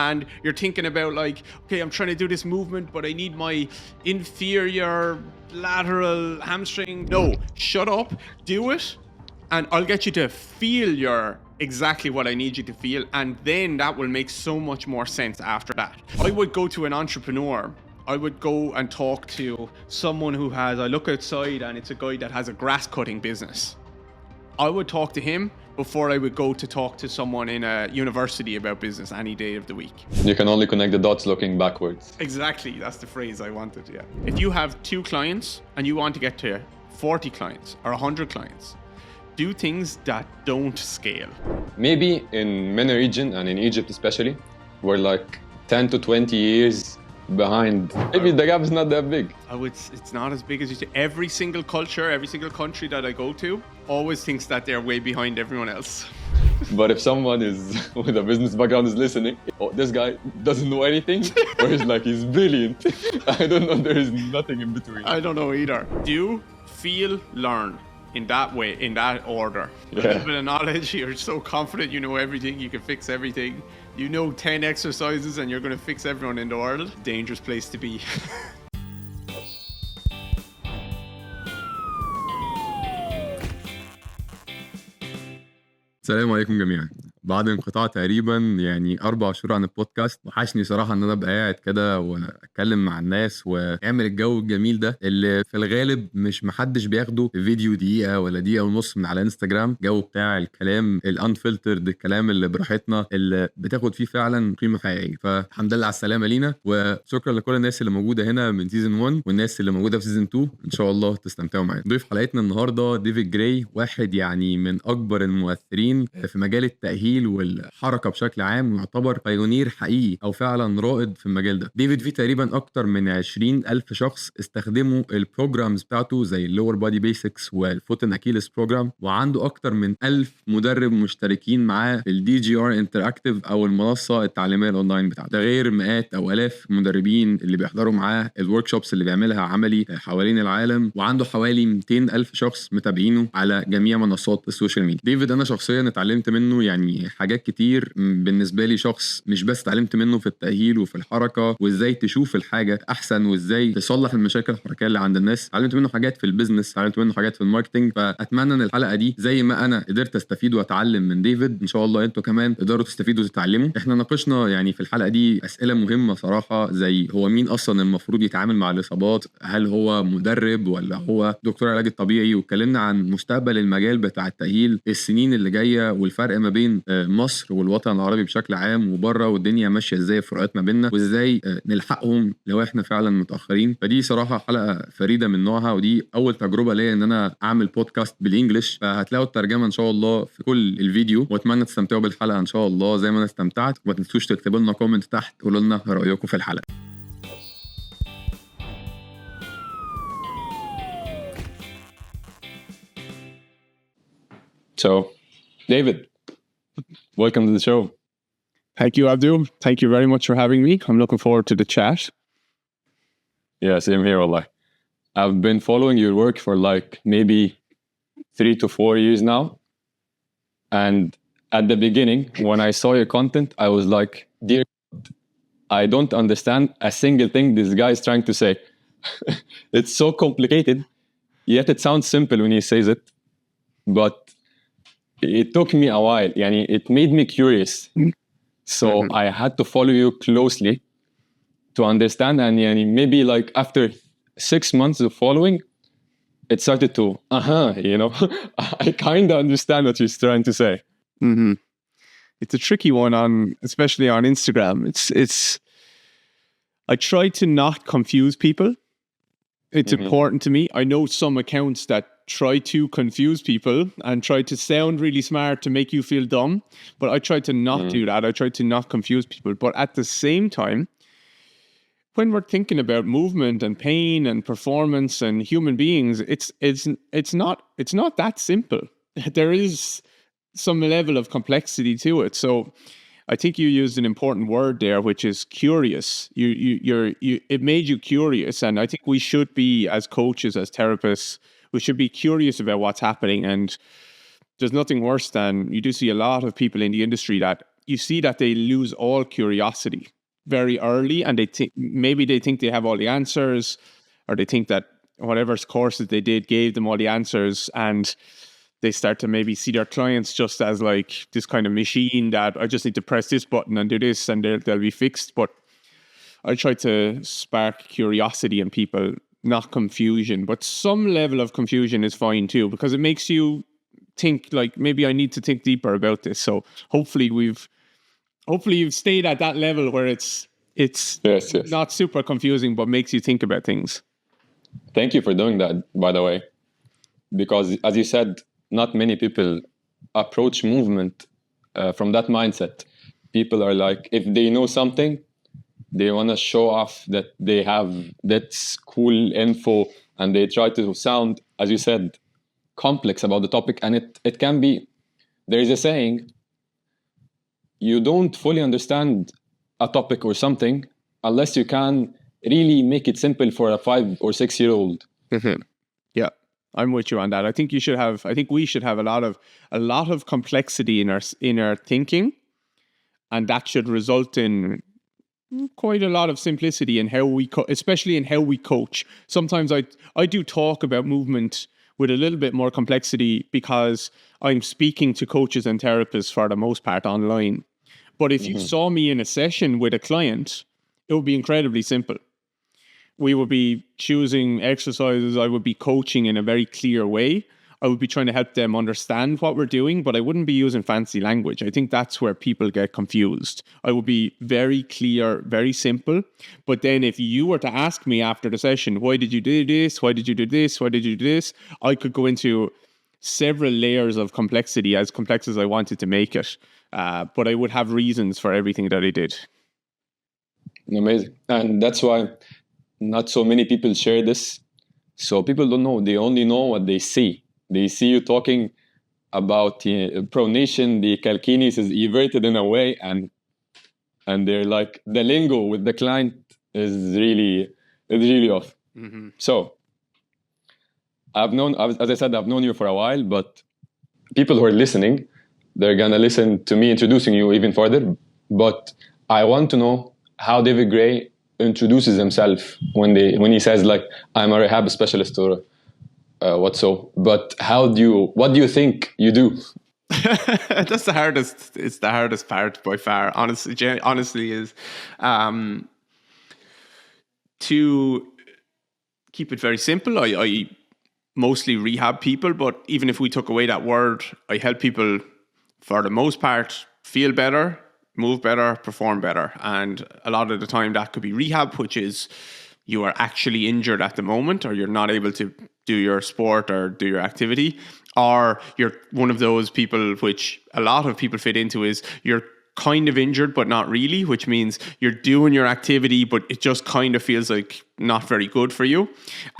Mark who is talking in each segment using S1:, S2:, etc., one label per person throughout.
S1: and you're thinking about like, okay, I'm trying to do this movement, but I need my inferior lateral hamstring. No, shut up, do it, and I'll get you to feel your exactly what I need you to feel, and then that will make so much more sense after that. I would go to an entrepreneur. I would go and talk to someone who has, I look outside and it's a guy that has a grass cutting business. I would talk to him before I would go to talk to someone in a university about business any day of the week.
S2: You can only connect the dots looking backwards.
S1: Exactly, that's the phrase I wanted, yeah. If you have 2 clients and you want to get to 40 clients or 100 clients, do things that don't scale.
S2: Maybe in MENA region and in Egypt especially, we're like 10 to 20 years behind. Maybe the gap is not that big.
S1: It's not as big as you say. Every single culture, every single country that I go to always thinks that they're way behind everyone else.
S2: But if someone is with a business background is listening, oh, this guy doesn't know anything, or he's like, he's brilliant. I don't know, there is nothing in between.
S1: I don't know either. Do, feel, learn. In that way, in that order.
S2: Yeah.
S1: A little bit of knowledge, you're so confident you know everything, you can fix everything. You know 10 exercises and you're going to fix everyone in the world. Dangerous place to be.
S3: السلام عليكم جميعا. بعد انقطاع تقريبا 4 شهور عن البودكاست، وحشني صراحة ان انا ابقى قاعد كده واتكلم مع الناس واعمل الجو الجميل ده اللي في الغالب مش محدش بياخده في فيديو دقيقة ولا دقيقة ونص من على انستجرام. جو بتاع الكلام الانفلترد، الكلام اللي براحتنا، اللي بتاخد فيه فعلا قيمة حقيقية. فالحمد لله على السلامة لينا، وشكرا لكل الناس اللي موجودة هنا من سيزن 1 والناس اللي موجودة في سيزن 2. ان شاء الله تستمتعوا معانا. ضيف حلقتنا النهاردة ديفيد جراي، واحد من اكبر المؤثرين في مجال التأهيل والحركة بشكل عام، ويعتبر بايونير حقيقي أو فعلا رائد في المجال ده. ديفيد فيه تقريبا أكتر من 20,000 شخص استخدموا البروجرامز بتاعته زي اللور بادي بيسكس والفوت اند اكيلس بروجرام، وعنده أكتر من 1000 مدرب مشتركين معاه في الدي جي ار انتراكتيف أو المنصة التعليمية الأونلاين بتاعته. ده غير مئات أو آلاف مدربين اللي بيحضروا معاه الورك شوبس اللي بيعملها عملي حوالين العالم، وعنده حوالي 200,000 شخص متابعينه على جميع منصات السوشيال ميديا. ديفيد أنا شخصيا اتعلمت منه حاجات كتير. بالنسبة لي شخص مش بس اتعلمت منه في التأهيل وفي الحركة وازاي تشوف الحاجة احسن وازاي تصلح المشاكل الحركية اللي عند الناس، اتعلمت منه حاجات في البيزنس، اتعلمت منه حاجات في الماركتينج. فاتمنى ان الحلقة دي زي ما انا قدرت استفيد واتعلم من ديفيد، ان شاء الله انتوا كمان تقدروا تستفيدوا وتتعلموا. احنا ناقشنا في الحلقة دي اسئلة مهمة صراحة، زي هو مين اصلا المفروض يتعامل مع الاصابات؟ هل هو مدرب ولا هو دكتور العلاج الطبيعي؟ واتكلمنا عن مستقبل المجال بتاع التأهيل، السنين اللي جاية، والفرق ما بين مصر والوطن العربي بشكل عام وبره، والدنيا ماشيه ازاي، الفروقات ما بيننا، وازاي نلحقهم لو احنا فعلا متاخرين. فدي صراحه حلقه فريده من نوعها، ودي اول تجربه ليا ان انا اعمل بودكاست بالانجلش، فهتلاقوا الترجمه ان شاء الله في كل الفيديو. واتمنى تستمتعوا بالحلقه ان شاء الله زي ما انا استمتعت. وما تنسوش تكتبوا لنا كومنت تحت تقولوا لنا رايكم في الحلقه.
S2: So, David, welcome to the show.
S1: Thank you, Abdul. Thank you very much for having me. I'm looking forward to the chat.
S2: Yeah, same here, wallah. I've been following your work for maybe 3 to 4 years now. And at the beginning, when I saw your content, I was like, dear God, I don't understand a single thing this guy is trying to say. It's so complicated, yet it sounds simple when he says it. But it took me a while. It made me curious. So I had to follow you closely to understand. And maybe after 6 months of following, it started to, I kind of understand what you're trying to say.
S1: Mm-hmm. It's a tricky one especially on Instagram. I try to not confuse people. It's important to me. I know some accounts that try to confuse people and try to sound really smart to make you feel dumb, but I try to not do that. I try to not confuse people. But at the same time, when we're thinking about movement and pain and performance and human beings, it's not that simple. There is some level of complexity to it. So I think you used an important word there, which is curious. It made you curious, and I think we should be, as coaches, as therapists, we should be curious about what's happening. And there's nothing worse than, you do see a lot of people in the industry that you see that they lose all curiosity very early, and they think they have all the answers, or they think that whatever courses they did gave them all the answers, and they start to maybe see their clients just as like this kind of machine that I just need to press this button and do this and they'll be fixed. But I try to spark curiosity in people, not confusion. But some level of confusion is fine too, because it makes you think like, maybe I need to think deeper about this. So hopefully you've stayed at that level where it's
S2: Yes.
S1: not super confusing, but makes you think about things.
S2: Thank you for doing that, by the way, because as you said, not many people approach movement from that mindset. People are like, if they know something, they want to show off that they have that cool info, and they try to sound, as you said, complex about the topic. And it can be, there is a saying, you don't fully understand a topic or something unless you can really make it simple for a 5 or 6 year old.
S1: Yeah, I'm with you on that. I think we should have a lot of complexity in our thinking, and that should result in quite a lot of simplicity in how we especially in how we coach. Sometimes I do talk about movement with a little bit more complexity because I'm speaking to coaches and therapists for the most part online. But if you saw me in a session with a client, it would be incredibly simple. We would be choosing exercises. I would be coaching in a very clear way. I would be trying to help them understand what we're doing, but I wouldn't be using fancy language. I think that's where people get confused. I would be very clear, very simple. But then if you were to ask me after the session, why did you do this? Why did you do this? Why did you do this? I could go into several layers of complexity, as complex as I wanted to make it. But I would have reasons for everything that I did.
S2: Amazing. And that's why not so many people share this. So people don't know. They only know what they see. They see you talking about pronation, the calcaneus is everted in a way, and they're like, the lingo with the client is really off.
S1: Mm-hmm.
S2: So as I said, I've known you for a while, but people who are listening, they're gonna listen to me introducing you even further. But I want to know how David Gray introduces himself when he says like, I'm a rehab specialist or but what do you think you do?
S1: That's the hardest. It's the hardest part by far. Honestly, is to keep it very simple. I mostly rehab people, but even if we took away that word, I help people for the most part feel better, move better, perform better. And a lot of the time that could be rehab, which is you are actually injured at the moment, or you're not able to do your sport or do your activity, or you're one of those people, which a lot of people fit into, is you're kind of injured but not really, which means you're doing your activity but it just kind of feels like not very good for you,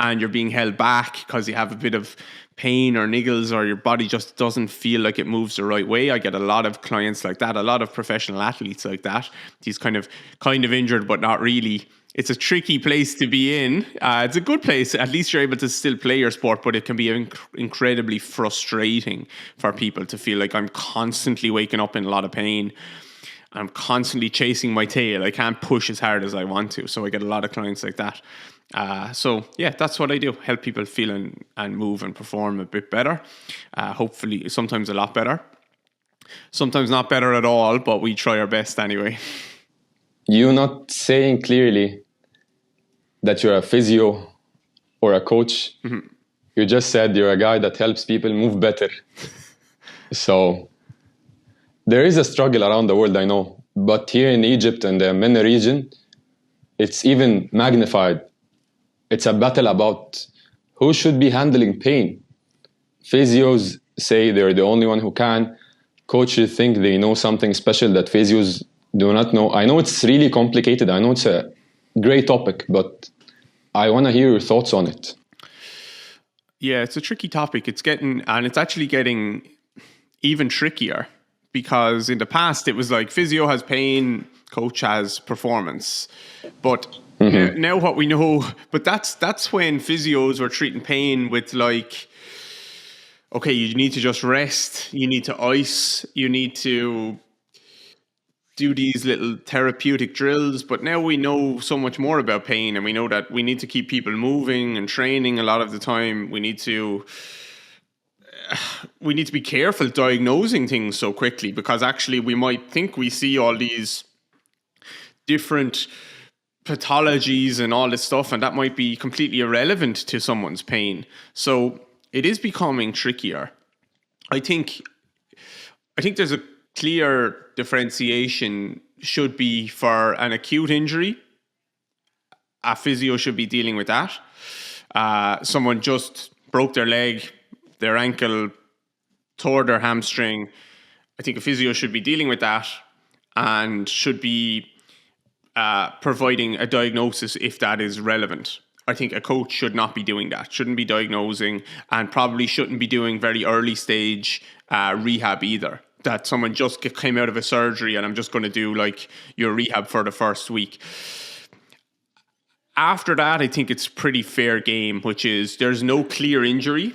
S1: and you're being held back because you have a bit of pain or niggles, or your body just doesn't feel like it moves the right way. I get a lot of clients like that, a lot of professional athletes like that. He's kind of injured but not really. It's a tricky place to be in. It's a good place. At least you're able to still play your sport, but it can be incredibly frustrating for people to feel like I'm constantly waking up in a lot of pain. I'm constantly chasing my tail. I can't push as hard as I want to. So I get a lot of clients like that. So yeah, that's what I do. Help people feel and move and perform a bit better. Hopefully, sometimes a lot better. Sometimes not better at all, but we try our best anyway.
S2: You're not saying clearly that you're a physio or a coach. Mm-hmm. You just said you're a guy that helps people move better. So there is a struggle around the world, I know. But here in Egypt and the MENA region, it's even magnified. It's a battle about who should be handling pain. Physios say they're the only one who can. Coaches think they know something special that physios do not know. I know it's really complicated. I know it's a great topic, but I want to hear your thoughts on it.
S1: Yeah, it's a tricky topic. It's actually getting even trickier, because in the past it was like physio has pain, coach has performance. But now what we know, but that's when physios were treating pain with like, okay, you need to just rest, you need to ice, you need to do these little therapeutic drills, but now we know so much more about pain, and we know that we need to keep people moving and training a lot of the time. We need to be careful diagnosing things so quickly, because actually we might think we see all these different pathologies and all this stuff, and that might be completely irrelevant to someone's pain. So it is becoming trickier. I think there's a clear differentiation should be for an acute injury. A physio should be dealing with that. Someone just broke their leg, their ankle, tore their hamstring. I think a physio should be dealing with that and should be providing a diagnosis if that is relevant. I think a coach should not be doing that, shouldn't be diagnosing, and probably shouldn't be doing very early stage rehab either. That someone just came out of a surgery and I'm just going to do like your rehab for the first week. After that, I think it's pretty fair game, which is there's no clear injury.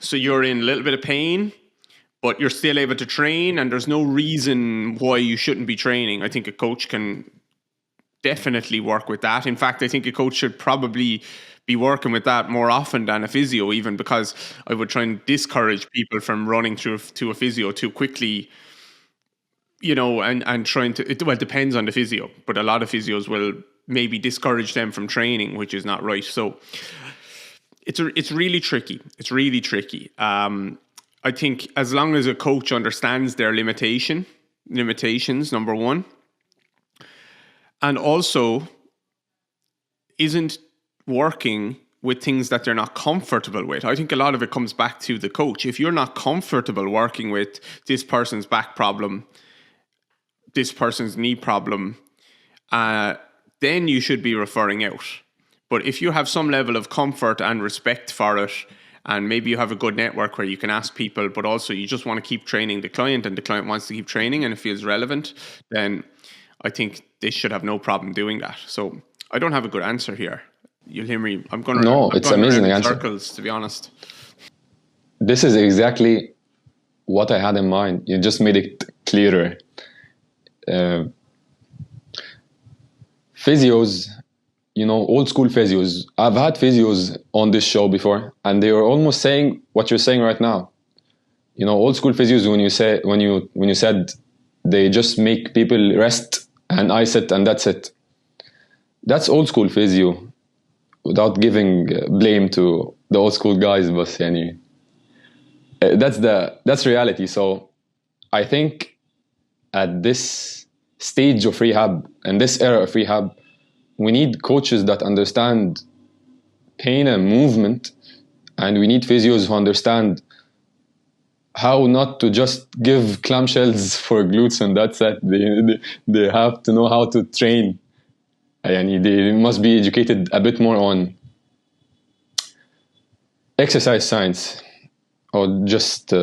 S1: So you're in a little bit of pain, but you're still able to train, and there's no reason why you shouldn't be training. I think a coach can definitely work with that. In fact, I think a coach should probably be working with that more often than a physio, even, because I would try and discourage people from running to a physio too quickly, you know, and trying to, it depends on the physio, but a lot of physios will maybe discourage them from training, which is not right. So it's really tricky. It's really tricky. I think as long as a coach understands their limitations, number one, and also isn't working with things that they're not comfortable with. I think a lot of it comes back to the coach. If you're not comfortable working with this person's back problem, this person's knee problem, then you should be referring out. But if you have some level of comfort and respect for it, and maybe you have a good network where you can ask people, but also you just want to keep training the client, and the client wants to keep training and it feels relevant, then I think they should have no problem doing that. So I don't have a good answer here. You'll hear me.
S2: It's amazing answer.
S1: Circles, to be honest.
S2: This is exactly what I had in mind. You just made it clearer. Physios, you know, old school physios. I've had physios on this show before, and they were almost saying what you're saying right now. You know, old school physios, when you said they just make people rest and ice it and that's it. That's old school physio. Without giving blame to the old school guys, but that's reality. So I think at this stage of rehab and this era of rehab, we need coaches that understand pain and movement, and we need physios who understand how not to just give clamshells for glutes and that's it. They have to know how to train. And they must be educated a bit more on exercise science, or just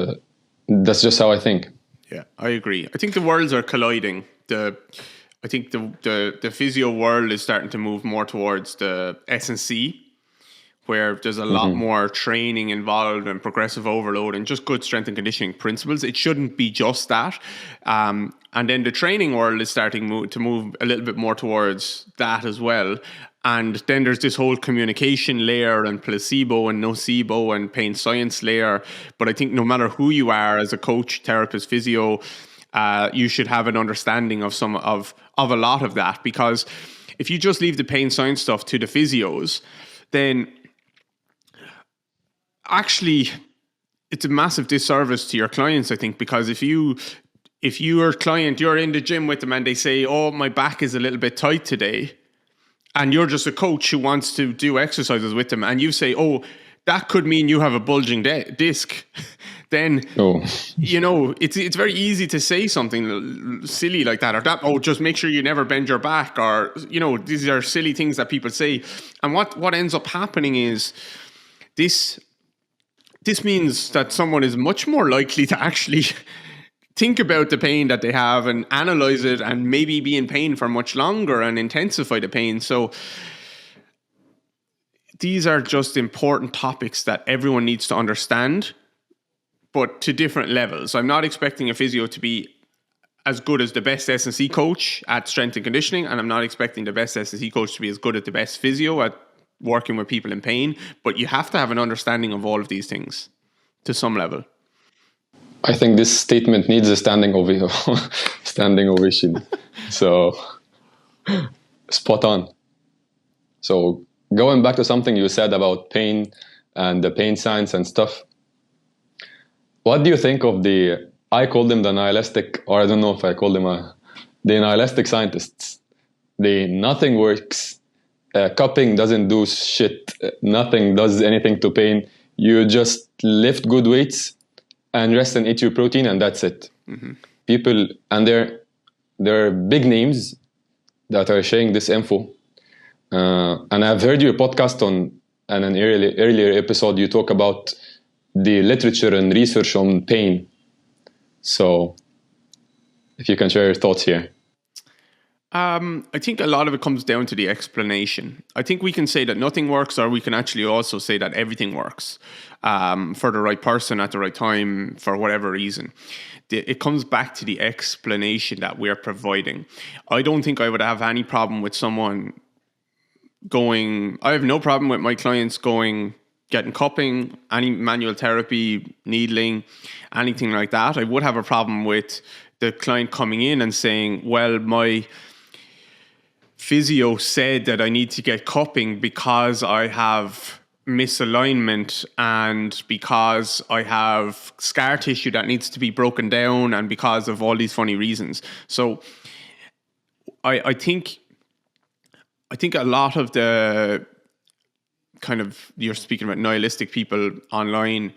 S2: that's just how I think.
S1: Yeah, I agree. I think the worlds are colliding. I think the physio world is starting to move more towards the S&C, where there's a lot more training involved and progressive overload and just good strength and conditioning principles. It shouldn't be just that. And then the training world is starting to move a little bit more towards that as well. And then there's this whole communication layer and placebo and nocebo and pain science layer. But I think no matter who you are as a coach, therapist, physio, you should have an understanding of a lot of that. Because if you just leave the pain science stuff to the physios, then actually it's a massive disservice to your clients, I think, because if your client, you're in the gym with them and they say, oh, my back is a little bit tight today, and you're just a coach who wants to do exercises with them, and you say, oh, that could mean you have a bulging disc, then, you know, it's very easy to say something silly like that, or that, oh, just make sure you never bend your back, or, you know, these are silly things that people say. And what ends up happening is this means that someone is much more likely to actually think about the pain that they have and analyze it and maybe be in pain for much longer and intensify the pain. So these are just important topics that everyone needs to understand, but to different levels. I'm not expecting a physio to be as good as the best S&C coach at strength and conditioning, and I'm not expecting the best S&C coach to be as good as the best physio at working with people in pain. But you have to have an understanding of all of these things to some level.
S2: I think this statement needs a standing ovation. So, spot on. So, going back to something you said about pain and the pain science and stuff, what do you think of I call them the nihilistic, or I don't know if I call them the nihilistic scientists. Nothing works. Cupping doesn't do shit. Nothing does anything to pain. You just lift good weights and rest and eat your protein, and that's it. Mm-hmm. People, and there are big names that are sharing this info. And I've heard your podcast on an earlier episode. You talk about the literature and research on pain. So, if you can share your thoughts here.
S1: I think a lot of it comes down to the explanation. I think we can say that nothing works, or we can actually also say that everything works for the right person at the right time for whatever reason. It comes back to the explanation that we're providing. I don't think I would have any problem with someone I have no problem with my clients getting cupping, any manual therapy, needling, anything like that. I would have a problem with the client coming in and saying, well, my physio said that I need to get cupping because I have misalignment and because I have scar tissue that needs to be broken down and because of all these funny reasons. So I think a lot of the kind of, you're speaking about nihilistic people online,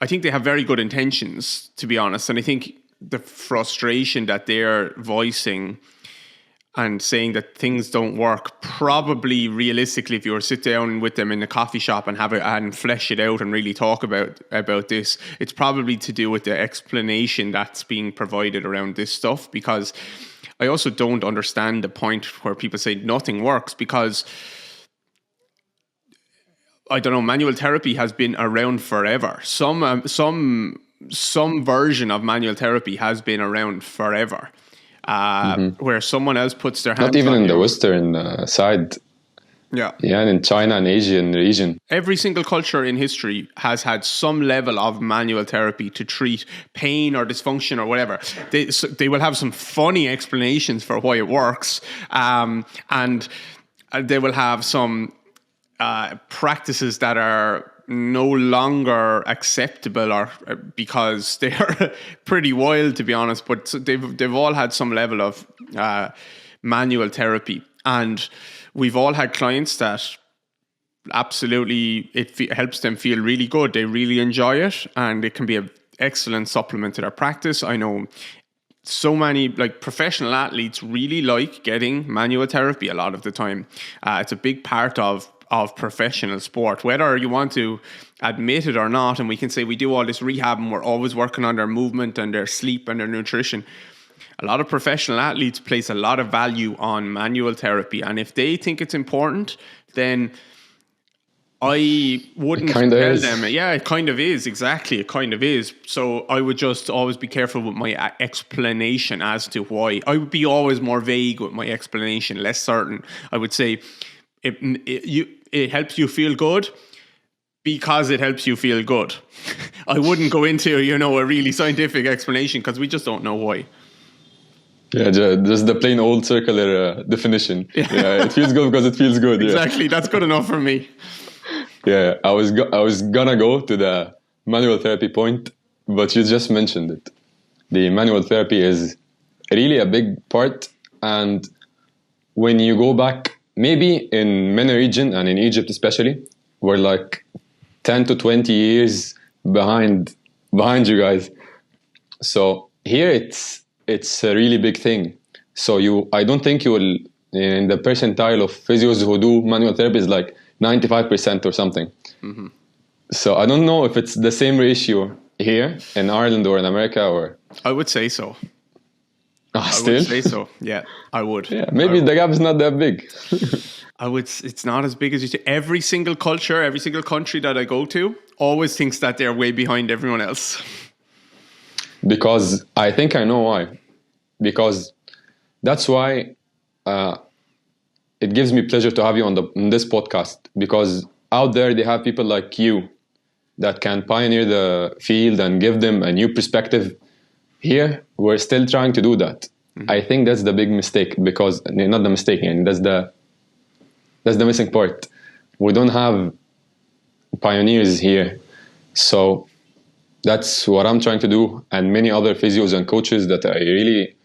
S1: I think they have very good intentions, to be honest. And I think the frustration that they're voicing and saying that things don't work, probably realistically, if you were to sit down with them in a coffee shop and and flesh it out and really talk about this, it's probably to do with the explanation that's being provided around this stuff. Because I also don't understand the point where people say nothing works, because I don't know, manual therapy has been around forever. Some version of manual therapy has been around forever. Where someone else puts their hands on
S2: not even in
S1: you.
S2: The Western side.
S1: Yeah,
S2: in China and Asian region.
S1: Every single culture in history has had some level of manual therapy to treat pain or dysfunction or whatever. They will have some funny explanations for why it works, and they will have some practices that are no longer acceptable, or because they're pretty wild, to be honest. But they've all had some level of manual therapy, and we've all had clients that absolutely it helps them feel really good. They really enjoy it, and it can be an excellent supplement to their practice. I know so many professional athletes really like getting manual therapy a lot of the time. It's a big part of professional sport, whether you want to admit it or not. And we can say we do all this rehab and we're always working on their movement and their sleep and their nutrition. A lot of professional athletes place a lot of value on manual therapy, and if they think it's important, then I wouldn't tell them. Yeah, it kind of is. Exactly. It kind of is. So I would just always be careful with my explanation as to why. I would be always more vague with my explanation, less certain. I would say it helps you feel good because it helps you feel good. I wouldn't go into, a really scientific explanation, because we just don't know why.
S2: Yeah, just the plain old circular definition. Yeah, it feels good because it feels good.
S1: Exactly. That's good enough for me.
S2: Yeah, I was gonna go to the manual therapy point, but you just mentioned it. The manual therapy is really a big part, and when you go back, maybe in MENA region and in Egypt especially, we're 10 to 20 years behind you guys. So here it's a really big thing. So I don't think you will, in the percentile of physios who do manual therapy is 95% or something. Mm-hmm. So I don't know if it's the same ratio here in Ireland or in America, or
S1: I would say so.
S2: Still?
S1: I would say so. Yeah, I would.
S2: Yeah, maybe the gap is not that big.
S1: It's not as big as you say. Every single culture, every single country that I go to always thinks that they're way behind everyone else.
S2: Because I think I know why. because that's why it gives me pleasure to have you on this podcast, because out there they have people like you that can pioneer the field and give them a new perspective. Here, we're still trying to do that. Mm-hmm. I think that's the big mistake, because not the mistake, and that's the missing part. We don't have pioneers here. So that's what I'm trying to do, and many other physios and coaches that I really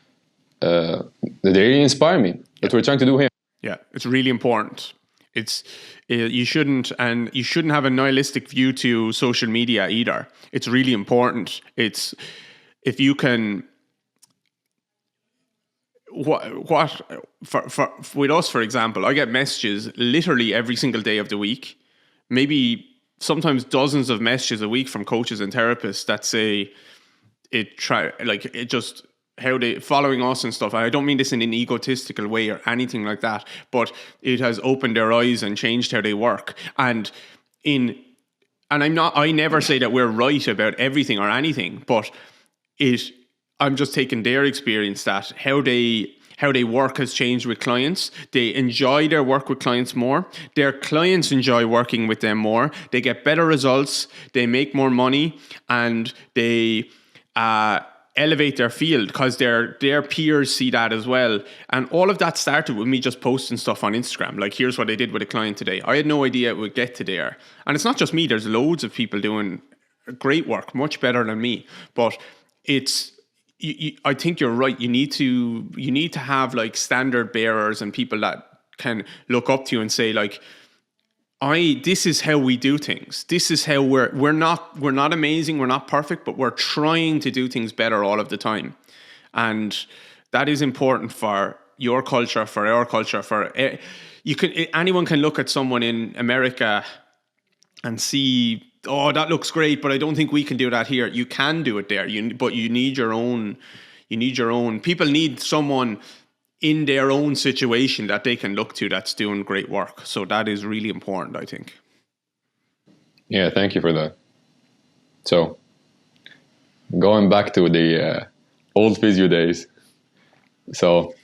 S2: they really inspire me. That we're trying to do here.
S1: Yeah, it's really important. It's you shouldn't have a nihilistic view to social media either. It's really important. It's if you can. What for with us, for example, I get messages literally every single day of the week, maybe sometimes dozens of messages a week from coaches and therapists that say how they following us and stuff. And I don't mean this in an egotistical way or anything like that, but it has opened their eyes and changed how they work. And I never say that we're right about everything or anything, but I'm just taking their experience, that how they work has changed with clients. They enjoy their work with clients more. Their clients enjoy working with them more. They get better results. They make more money, and they elevate their field because their peers see that as well. And all of that started with me just posting stuff on Instagram. Like, here's what I did with a client today. I had no idea it would get to there. And it's not just me. There's loads of people doing great work, much better than me. But I think you're right. You need to have like standard bearers and people that can look up to you and say, like, this is how we do things. This is how we're not amazing. We're not perfect, but we're trying to do things better all of the time. And that is important for your culture, for our culture, anyone can look at someone in America and see, oh, that looks great, but I don't think we can do that here. You can do it there, but you need your own. People need someone in their own situation that they can look to that's doing great work. So that is really important, I think.
S2: Yeah, thank you for that. So going back to the old physio days. So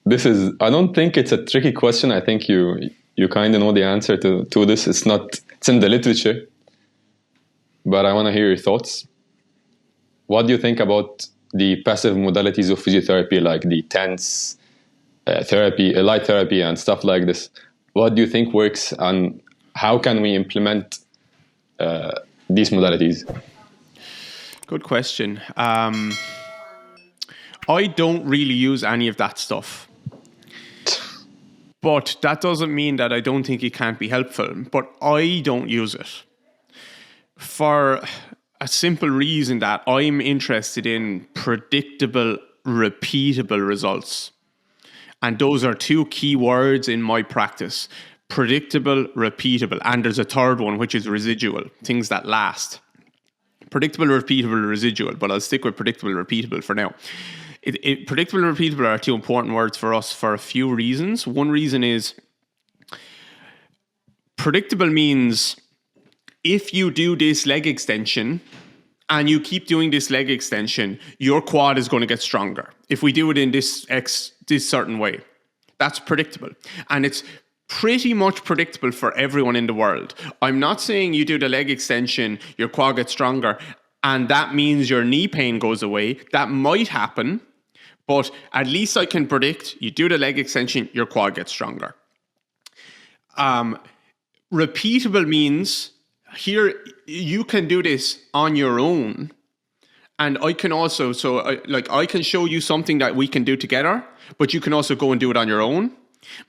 S2: I don't think it's a tricky question. I think you kind of know the answer to this. It's in the literature, but I want to hear your thoughts. What do you think about the passive modalities of physiotherapy, like the TENS therapy, light therapy, and stuff like this? What do you think works, and how can we implement these modalities?
S1: Good question. I don't really use any of that stuff. But that doesn't mean that I don't think it can't be helpful. But I don't use it for a simple reason, that I'm interested in predictable, repeatable results. And those are two key words in my practice: predictable, repeatable. And there's a third one, which is residual, things that last. Predictable, repeatable, residual. But I'll stick with predictable, repeatable for now. Predictable and repeatable are two important words for us for a few reasons. One reason is predictable means if you do this leg extension and you keep doing this leg extension, your quad is going to get stronger. If we do it in this certain way, that's predictable. And it's pretty much predictable for everyone in the world. I'm not saying you do the leg extension, your quad gets stronger, and that means your knee pain goes away. That might happen, but at least I can predict you do the leg extension, your quad gets stronger. Repeatable means here you can do this on your own, and I can also, I can show you something that we can do together, but you can also go and do it on your own.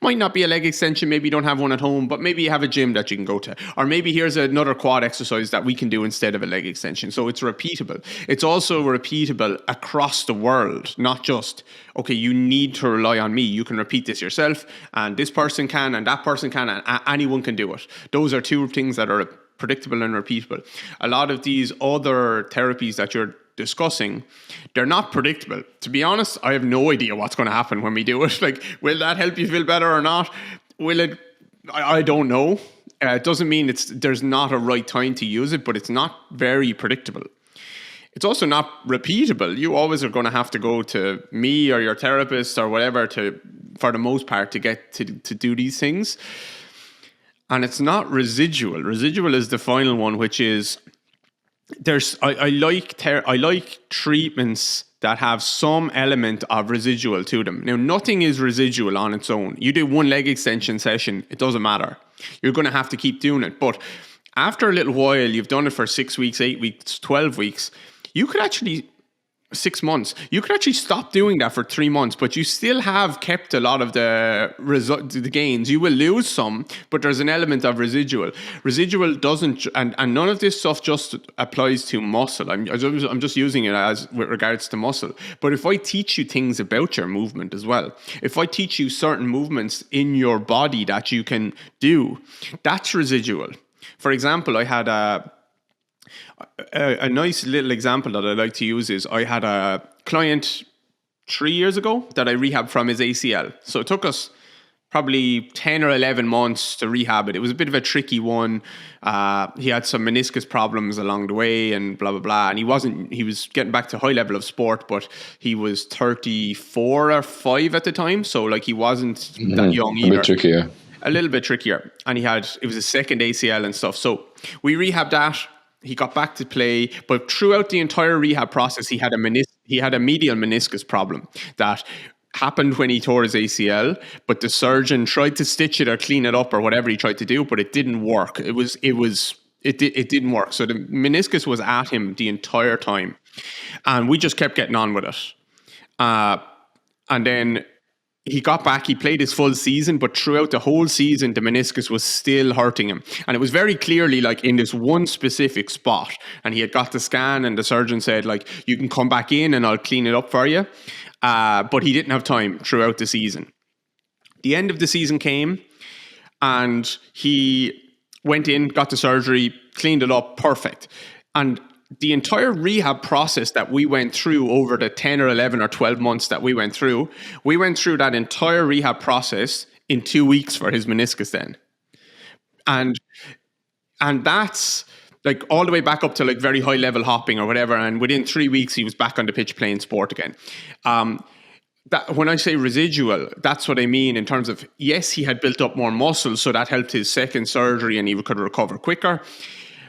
S1: Might not be a leg extension, maybe you don't have one at home, but maybe you have a gym that you can go to. Or maybe here's another quad exercise that we can do instead of a leg extension. So it's repeatable. It's also repeatable across the world, not just, okay, you need to rely on me. You can repeat this yourself, and this person can, and that person can, and anyone can do it. Those are two things that are predictable and repeatable. A lot of these other therapies that you're discussing, they're not predictable. To be honest, I have no idea what's going to happen when we do it. Like, will that help you feel better or not? Will it? I don't know. It doesn't mean there's not a right time to use it, but it's not very predictable. it's also not repeatable. You always are going to have to go to me or your therapist or whatever for the most part, to get to do these things. And it's not residual. Residual is the final one, which is I like treatments that have some element of residual to them. Now, nothing is residual on its own. You do one leg extension session, it doesn't matter. You're going to have to keep doing it. But after a little while, you've done it for 6 weeks, 8 weeks, 12 weeks, you could actually, 6 months, you could actually stop doing that for 3 months, but you still have kept a lot of the gains. You will lose some, but there's an element of residual. Residual doesn't, and none of this stuff just applies to muscle. I'm just using it as with regards to muscle. But if I teach you things about your movement as well, if I teach you certain movements in your body that you can do, that's residual. For example, I had a nice little example that I like to use is I had a client 3 years ago that I rehabbed from his ACL. So it took us probably 10 or 11 months to rehab it. It was a bit of a tricky one. He had some meniscus problems along the way and blah, blah, blah. And he was getting back to a high level of sport, but he was 34 or 5 at the time. So like he wasn't that young either.
S2: A bit trickier.
S1: A little bit trickier. And it was a second ACL and stuff. So we rehabbed that. He got back to play, but throughout the entire rehab process, he had a medial meniscus problem that happened when he tore his ACL, but the surgeon tried to stitch it or clean it up or whatever he tried to do, but it didn't work. It didn't work. So the meniscus was at him the entire time, and we just kept getting on with it. And then he got back, he played his full season, but throughout the whole season, the meniscus was still hurting him. And it was very clearly like in this one specific spot. And he had got the scan and the surgeon said like, you can come back in and I'll clean it up for you. But he didn't have time throughout the season. The end of the season came and he went in, got the surgery, cleaned it up, perfect. And the entire rehab process that we went through over the 10 or 11 or 12 months that we went through that entire rehab process in 2 weeks for his meniscus then. And that's like all the way back up to like very high level hopping or whatever. And within 3 weeks, he was back on the pitch playing sport again. That when I say residual, that's what I mean in terms of, yes, he had built up more muscle, so that helped his second surgery and he could recover quicker.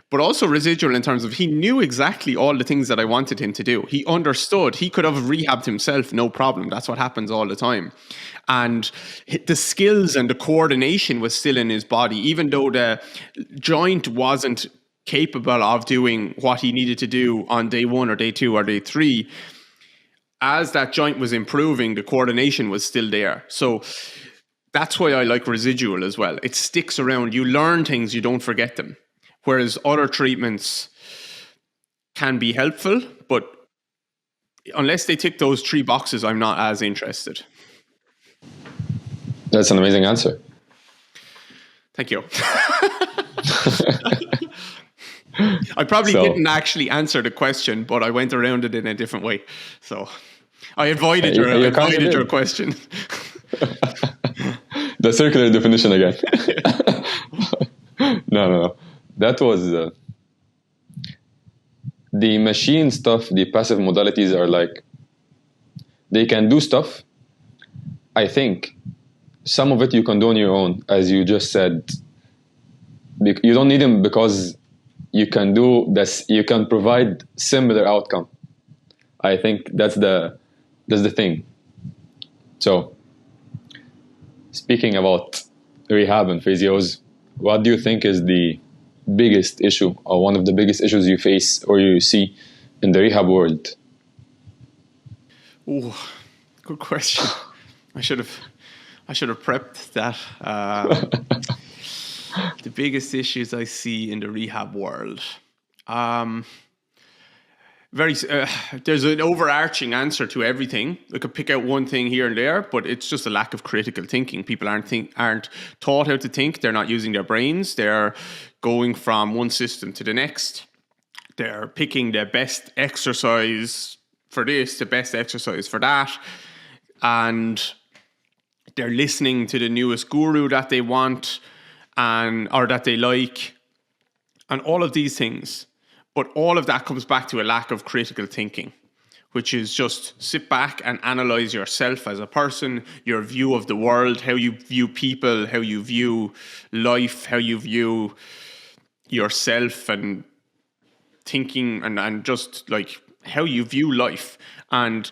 S1: But also residual in terms of he knew exactly all the things that I wanted him to do. He understood. He could have rehabbed himself, no problem. That's what happens all the time. And the skills and the coordination was still in his body, even though the joint wasn't capable of doing what he needed to do on day 1 or day 2 or day 3. As that joint was improving, the coordination was still there. So that's why I like residual as well. It sticks around. You learn things, you don't forget them. Whereas other treatments can be helpful, but unless they tick those 3 boxes, I'm not as interested.
S2: That's an amazing answer.
S1: Thank you. I probably didn't actually answer the question, but I went around it in a different way. So I avoided your question.
S2: The circular definition again. No. That was the machine stuff. The passive modalities are like, they can do stuff. I think some of it you can do on your own, as you just said. You don't need them because you can do this. You can provide similar outcome. I think that's the thing. So, speaking about rehab and physios, what do you think is the biggest issue or one of the biggest issues you face or you see in the rehab world?
S1: Oh, good question. I should have prepped that. The biggest issues I see in the rehab world. There's an overarching answer to everything. I could pick out one thing here and there, but it's just a lack of critical thinking. People aren't taught how to think. They're not using their brains. They're going from one system to the next. They're picking the best exercise for this, the best exercise for that, and they're listening to the newest guru that they want or that they like, and all of these things. But all of that comes back to a lack of critical thinking, which is just sit back and analyze yourself as a person, your view of the world, how you view people, how you view life, how you view yourself, and thinking, and just like how you view life. And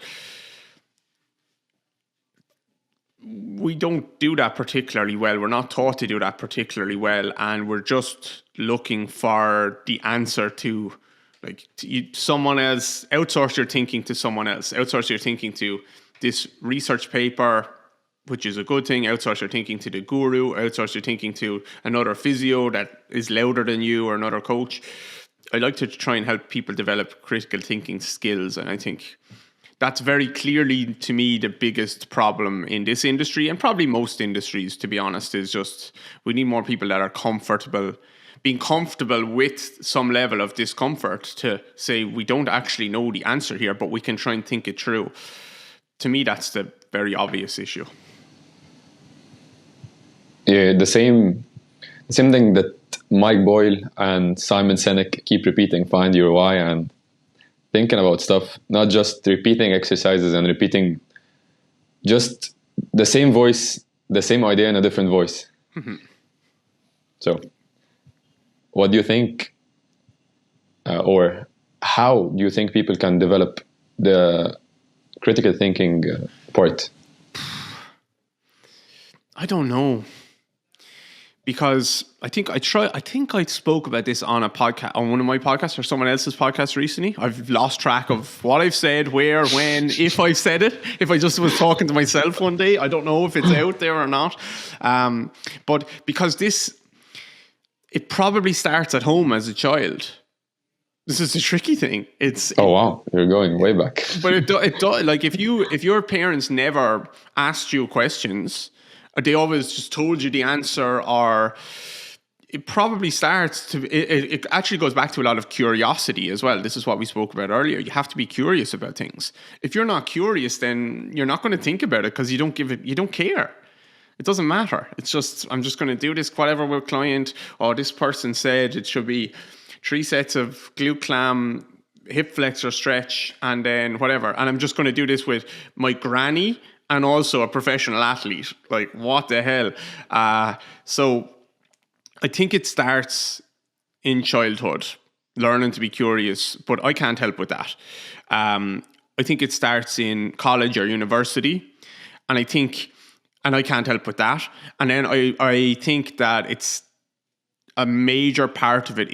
S1: we don't do that particularly well. We're not taught to do that particularly well. And we're just looking for the answer to, like, someone else. Outsource your thinking to someone else. Outsource your thinking to this research paper, which is a good thing. Outsource your thinking to the guru. Outsource your thinking to another physio that is louder than you, or another coach. I like to try and help people develop critical thinking skills. And I think that's very clearly, to me, the biggest problem in this industry, and probably most industries, to be honest, is just we need more people that are being comfortable with some level of discomfort to say, we don't actually know the answer here, but we can try and think it through. To me, that's the very obvious issue.
S2: Yeah, the same thing that Mike Boyle and Simon Sinek keep repeating: find your why, and thinking about stuff, not just repeating exercises and repeating just the same voice, the same idea in a different voice. Mm-hmm. So what do you think, or how do you think people can develop the critical thinking part?
S1: I don't know. Because I think I spoke about this on a podcast, on one of my podcasts or someone else's podcast recently. I've lost track of what I've said, where, when, if I've said it. If I just was talking to myself one day, I don't know if it's out there or not. But because it probably starts at home as a child. This is a tricky thing.
S2: Oh wow, you're going way back.
S1: But it does. Like if your parents never asked you questions, they always just told you the answer, or it probably starts to, it actually goes back to a lot of curiosity as well. This is what we spoke about earlier. You have to be curious about things. If you're not curious, then you're not going to think about it, because you don't care. It doesn't matter. It's just, I'm just going to do this, whatever with client, or this person said it should be 3 sets of glute clam, hip flexor stretch, and then whatever. And I'm just going to do this with my granny and also a professional athlete. Like, what the hell? So I think it starts in childhood, learning to be curious, but I can't help with that. I think it starts in college or university, and I can't help with that. And then I think that it's a major part of it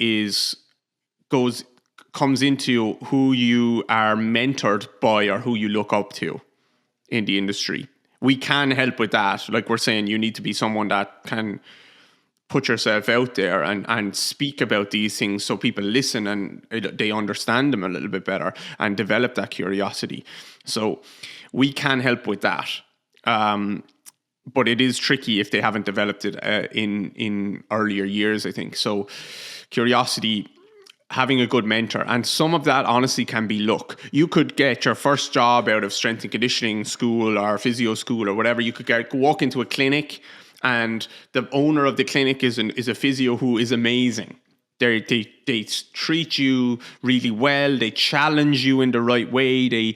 S1: comes into who you are mentored by or who you look up to in the industry. We can help with that. Like we're saying, you need to be someone that can put yourself out there and speak about these things so people listen and they understand them a little bit better and develop that curiosity. So we can help with that. But it is tricky if they haven't developed it in earlier years, I think. So curiosity, having a good mentor, and some of that honestly can be luck. You could get your first job out of strength and conditioning school or physio school or whatever. You could walk into a clinic, and the owner of the clinic is a physio who is amazing. They treat you really well. They challenge you in the right way. They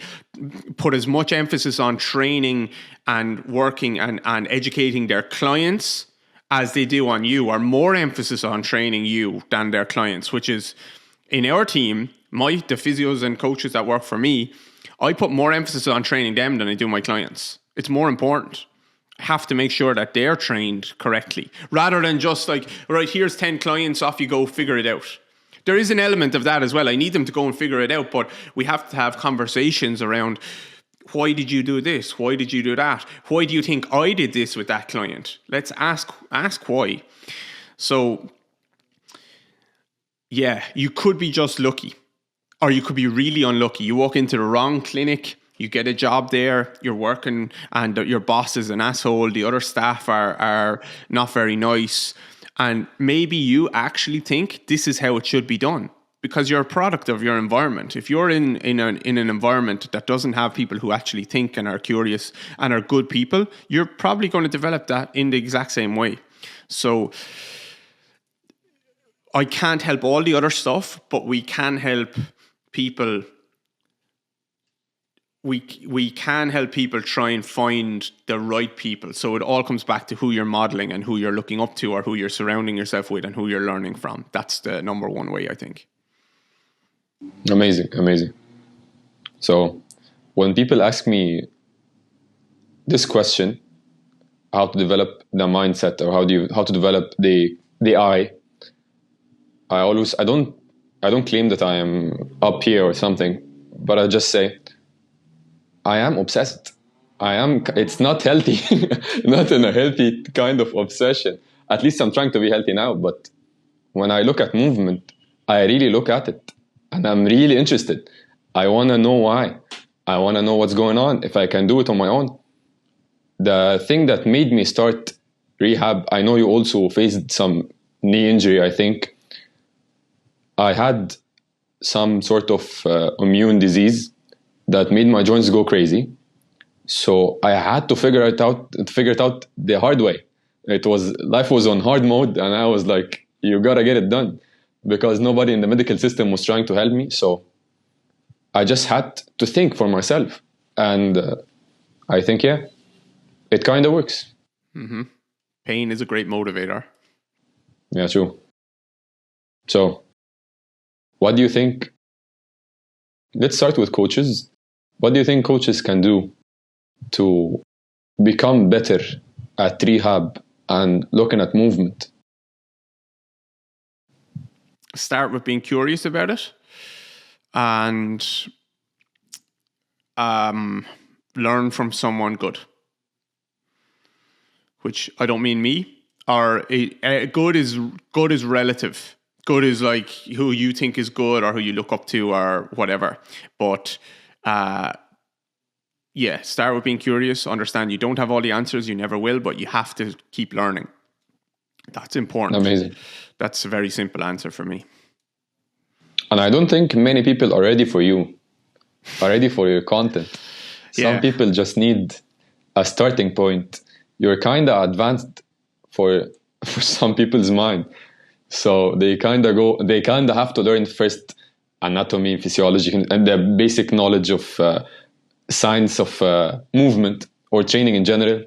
S1: put as much emphasis on training and working and educating their clients as they do on you, or more emphasis on training you than their clients, which is, in our team, the physios and coaches that work for me, I put more emphasis on training them than I do my clients. It's more important. I have to make sure that they're trained correctly, rather than just like, right, here's 10 clients, off you go, figure it out. There is an element of that as well. I need them to go and figure it out, but we have to have conversations around, why did you do this? Why did you do that? Why do you think I did this with that client? Let's ask why. So yeah, you could be just lucky, or you could be really unlucky. You walk into the wrong clinic, you get a job there, you're working, and your boss is an asshole. The other staff are not very nice. And maybe you actually think this is how it should be done, because you're a product of your environment. If you're in an environment that doesn't have people who actually think and are curious and are good people, you're probably going to develop that in the exact same way. So I can't help all the other stuff, but we can help people. We can help people try and find the right people. So it all comes back to who you're modeling and who you're looking up to, or who you're surrounding yourself with and who you're learning from. That's the number one way, I think.
S2: Amazing. So when people ask me this question, how to develop the mindset, or how to develop the eye, I don't claim that I am up here or something, but I just say I am obsessed. It's not healthy, not in a healthy kind of obsession. At least I'm trying to be healthy now, but when I look at movement, I really look at it and I'm really interested. I want to know why. I want to know what's going on, if I can do it on my own. The thing that made me start rehab, I know you also faced some knee injury, I think. I had some sort of immune disease that made my joints go crazy. So I had to figure it out the hard way. Life was on hard mode, and I was like, you gotta get it done, because nobody in the medical system was trying to help me. So I just had to think for myself. And I think, it kind of works.
S1: Mm-hmm. Pain is a great motivator.
S2: Yeah, true. So what do you think? Let's start with coaches. What do you think coaches can do to become better at rehab and looking at movement?
S1: Start with being curious about it, and learn from someone good. Which I don't mean me. Or good is relative. Good is like who you think is good or who you look up to or whatever. But start with being curious. Understand you don't have all the answers. You never will, but you have to keep learning. That's important.
S2: Amazing.
S1: That's a very simple answer for me.
S2: And I don't think many people are ready for you, are ready for your content. Some people just need a starting point. You're kind of advanced for some people's mind. So they kind of have to learn first anatomy, physiology, and the basic knowledge of science of movement or training in general.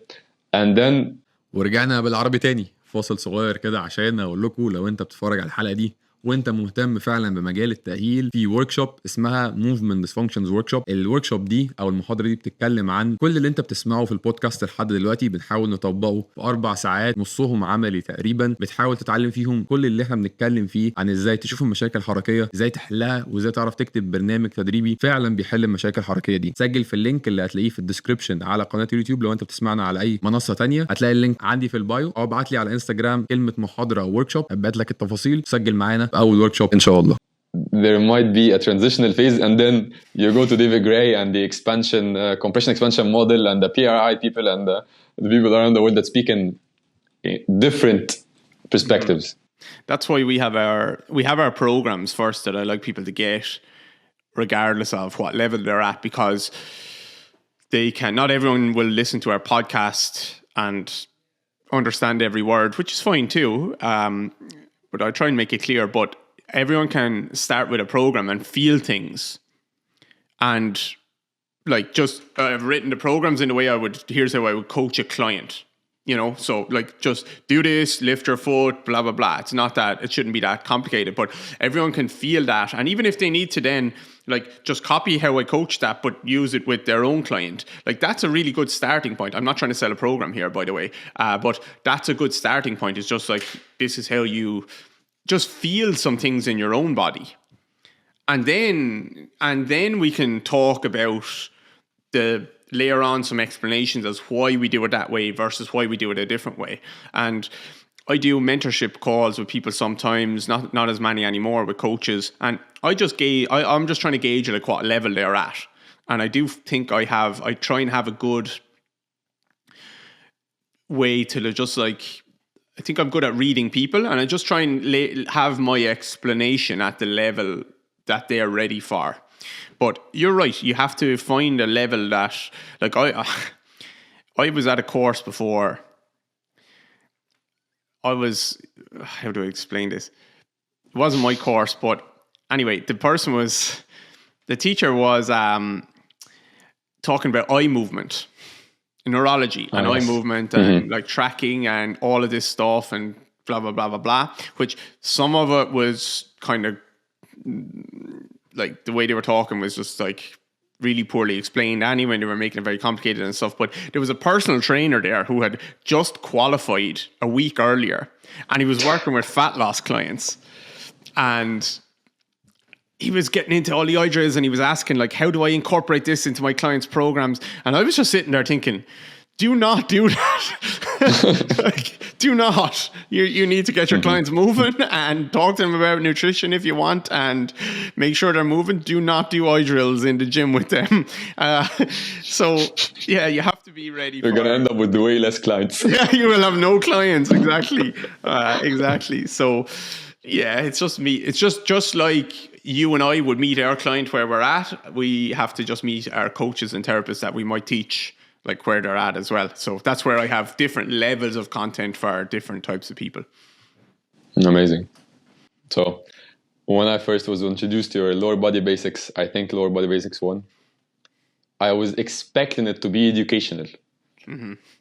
S2: And then
S3: ورجعنا بالعربي تاني فاصل صغير كده عشان اقول لكم لو انت بتتفرج على الحلقة دي وانت مهتم فعلا بمجال التأهيل، في وركشوب اسمها Movement Dysfunctions وركشوب. الوركشوب دي او المحاضرة دي بتتكلم عن كل اللي انت بتسمعه في البودكاست لحد دلوقتي، بنحاول نطبقه في 4 ساعات، نصهم عملي تقريبا. بتحاول تتعلم فيهم كل اللي احنا بنتكلم فيه عن ازاي تشوف المشاكل الحركية، ازاي تحلها، وازاي تعرف تكتب برنامج تدريبي فعلا بيحل المشاكل الحركية دي. سجل في اللينك اللي هتلاقيه في الديسكريبشن على قناة اليوتيوب. لو انت بتسمعنا على اي منصة تانية هتلاقي اللينك عندي في البايو، او ابعت لي على انستجرام كلمة محاضرة او وركشوب، ابعت لك التفاصيل. سجل معانا في اول وركشوب ان شاء الله.
S2: There might be a transitional phase, and then you go to David Gray and the compression expansion model, and the PRI people, and the people around the world that speak in different perspectives.
S1: That's why we have our programs first that I like people to get, regardless of what level they're at, because not everyone will listen to our podcast and understand every word, which is fine too. But I try and make it clear. But everyone can start with a program and feel things, and like just I've written the programs in the way here's how I would coach a client, so like just do this, lift your foot, blah blah blah. It's not that, it shouldn't be that complicated, but everyone can feel that. And even if they need to then like just copy how I coach that but use it with their own client, like that's a really good starting point. I'm not trying to sell a program here, by the way, but that's a good starting point. It's just like, this is how you just feel some things in your own body, and then we can talk about layer on some explanations as why we do it that way versus why we do it a different way. And I do mentorship calls with people sometimes, not as many anymore, with coaches, and I'm just trying to gauge like what level they're at. And I do think I try and have a good way to just like, I think I'm good at reading people, and I just try and have my explanation at the level that they're ready for. But you're right, you have to find a level that, like I was at a course before. How do I explain this? wasn't my course, but anyway, the teacher was talking about eye movement, neurology and eye movement and like tracking and all of this stuff and blah, blah, blah, blah, blah, which some of it was kind of like the way they were talking was just like really poorly explained anyway. They were making it very complicated and stuff. But there was a personal trainer there who had just qualified a week earlier, and he was working with fat loss clients, and he was getting into all the eye drills, and he was asking like, how do I incorporate this into my clients' programs? And I was just sitting there thinking, do not do that. Like, do not. You need to get your clients moving and talk to them about nutrition if you want, and make sure they're moving. Do not do eye drills in the gym with them. So yeah, you have to be ready.
S2: You're going to end up with way less clients.
S1: Yeah, you will have no clients. Exactly. Exactly. So yeah, it's just me. It's just like you and I would meet our client where we're at. We have to just meet our coaches and therapists that we might teach, like where they're at as well. So that's where I have different levels of content for different types of people.
S2: Amazing. So when I first was introduced to your lower body basics, I think lower body basics 1, I was expecting it to be educational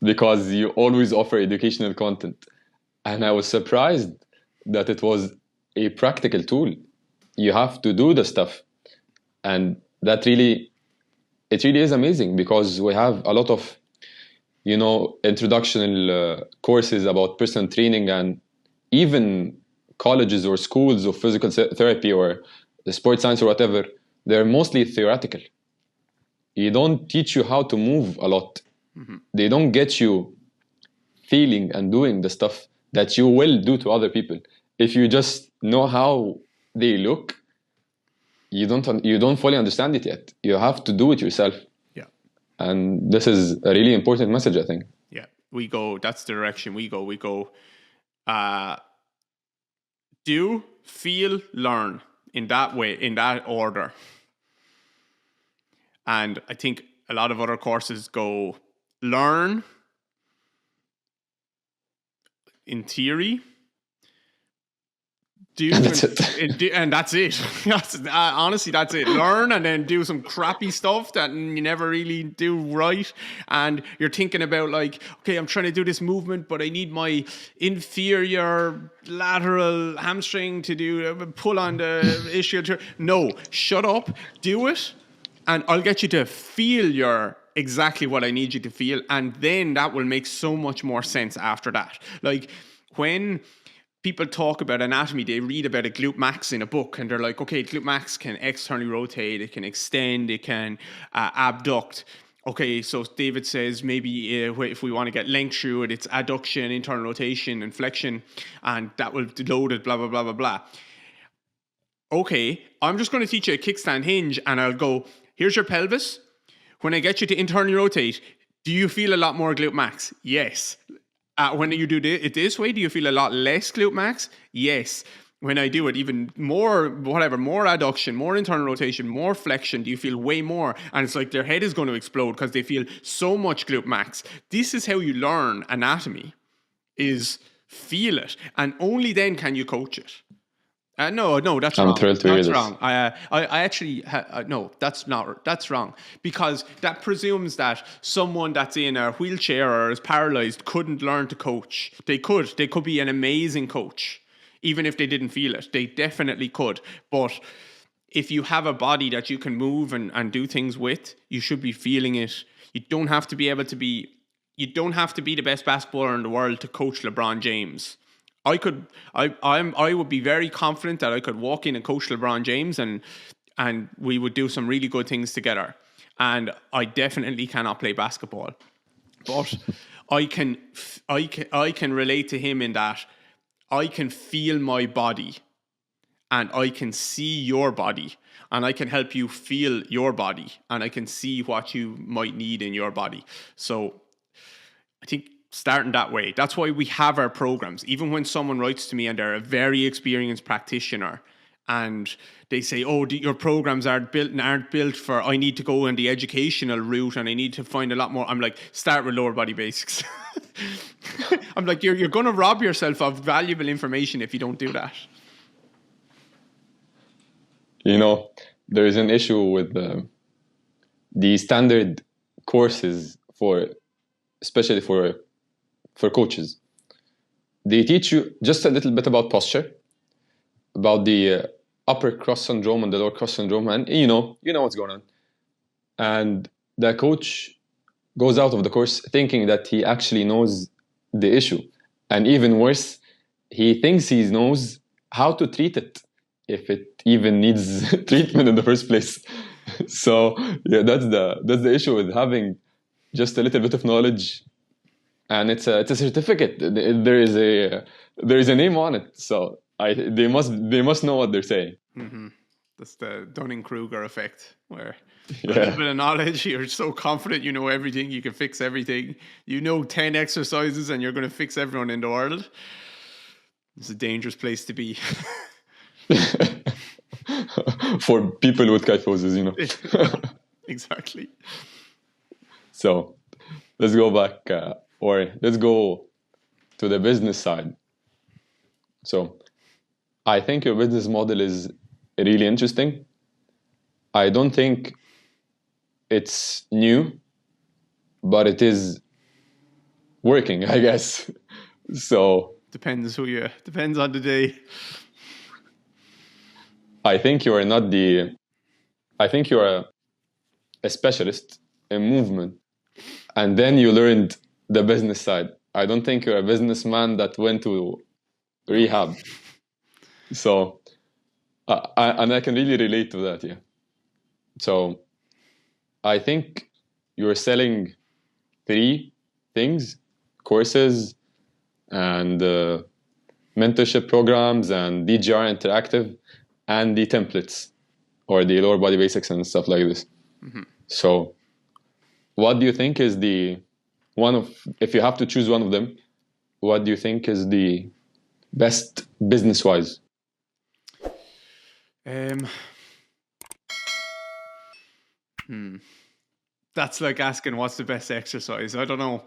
S2: because you always offer educational content. And I was surprised that it was a practical tool. You have to do the stuff. And that really is amazing because we have a lot of, introductional courses about personal training, and even colleges or schools of physical therapy or sports science or whatever, they're mostly theoretical. You don't teach you how to move a lot. They don't get you feeling and doing the stuff that you will do to other people. If you just know how they look, you don't fully understand it yet. You have to do it yourself.
S1: Yeah.
S2: And this is a really important message, I think.
S1: Yeah. That's the direction we go. Do, feel, learn in that way, in that order. And I think a lot of other courses go learn in theory, do and that's it. Honestly, that's it. Learn and then do some crappy stuff that you never really do right. And you're thinking about like, okay, I'm trying to do this movement, but I need my inferior lateral hamstring to do pull on the ischial. No, shut up, do it, and I'll get you to feel exactly what I need you to feel, and then that will make so much more sense after that. Like when people talk about anatomy, they read about a glute max in a book and they're like, okay, glute max can externally rotate, it can extend, it can abduct. Okay, so David says maybe if we want to get length through it, it's adduction, internal rotation, and flexion, and that will load it, blah, blah, blah, blah, blah. Okay, I'm just going to teach you a kickstand hinge, and I'll go, here's your pelvis. When I get you to internally rotate, do you feel a lot more glute max? Yes. When you do it this way, do you feel a lot less glute max? Yes. When I do it even more, more adduction, more internal rotation, more flexion, do you feel way more? And it's like their head is going to explode because they feel so much glute max. This is how you learn anatomy, is feel it. And only then can you coach it. No, that's wrong.
S2: I'm thrilled to hear this.
S1: That's wrong. I actually, no, that's wrong. Because that presumes that someone that's in a wheelchair or is paralyzed couldn't learn to coach. They could be an amazing coach, even if they didn't feel it. They definitely could. But if you have a body that you can move and do things with, you should be feeling it. You don't have to be the best basketballer in the world to coach LeBron James. I would be very confident that I could walk in and coach LeBron James and we would do some really good things together. And I definitely cannot play basketball, but I can relate to him in that I can feel my body and I can see your body and I can help you feel your body and I can see what you might need in your body. So I think starting that way. That's why we have our programs. Even when someone writes to me and they're a very experienced practitioner and they say, oh, your programs aren't built for, I need to go in the educational route and I need to find a lot more. I'm like, start with lower body basics. I'm like, you're going to rob yourself of valuable information if you don't do that.
S2: you know, there is an issue with the standard courses especially for coaches. They teach you just a little bit about posture, about the upper cross syndrome and the lower cross syndrome, and you know what's going on. And the coach goes out of the course thinking that he actually knows the issue, and even worse, he thinks he knows how to treat it, if it even needs treatment in the first place. So yeah, that's the issue with having just a little bit of knowledge, and it's a certificate. There is a name on it, so they must know what they're saying.
S1: Mm-hmm. That's the Dunning-Kruger effect, where a
S2: Yeah.
S1: little bit of knowledge, you're so confident you know everything, you can fix everything. You know 10 exercises and you're going to fix everyone in the world. It's a dangerous place to be.
S2: For people with kyphosis, you know.
S1: Exactly.
S2: So let's go back, or let's go to the business side. So I think your business model is really interesting. I don't think it's new, but it is working, I guess. So
S1: Depends on the day.
S2: I think you are a specialist in movement, and then you learned the business side. I don't think you're a businessman that went to rehab. So, and I can really relate to that, yeah. So, I think you're selling 3 things: courses and mentorship programs and DGR Interactive and the templates, or the lower body basics and stuff like this.
S1: Mm-hmm.
S2: So what do you think is if you have to choose one of them, what do you think is the best business-wise?
S1: That's like asking what's the best exercise. I don't know,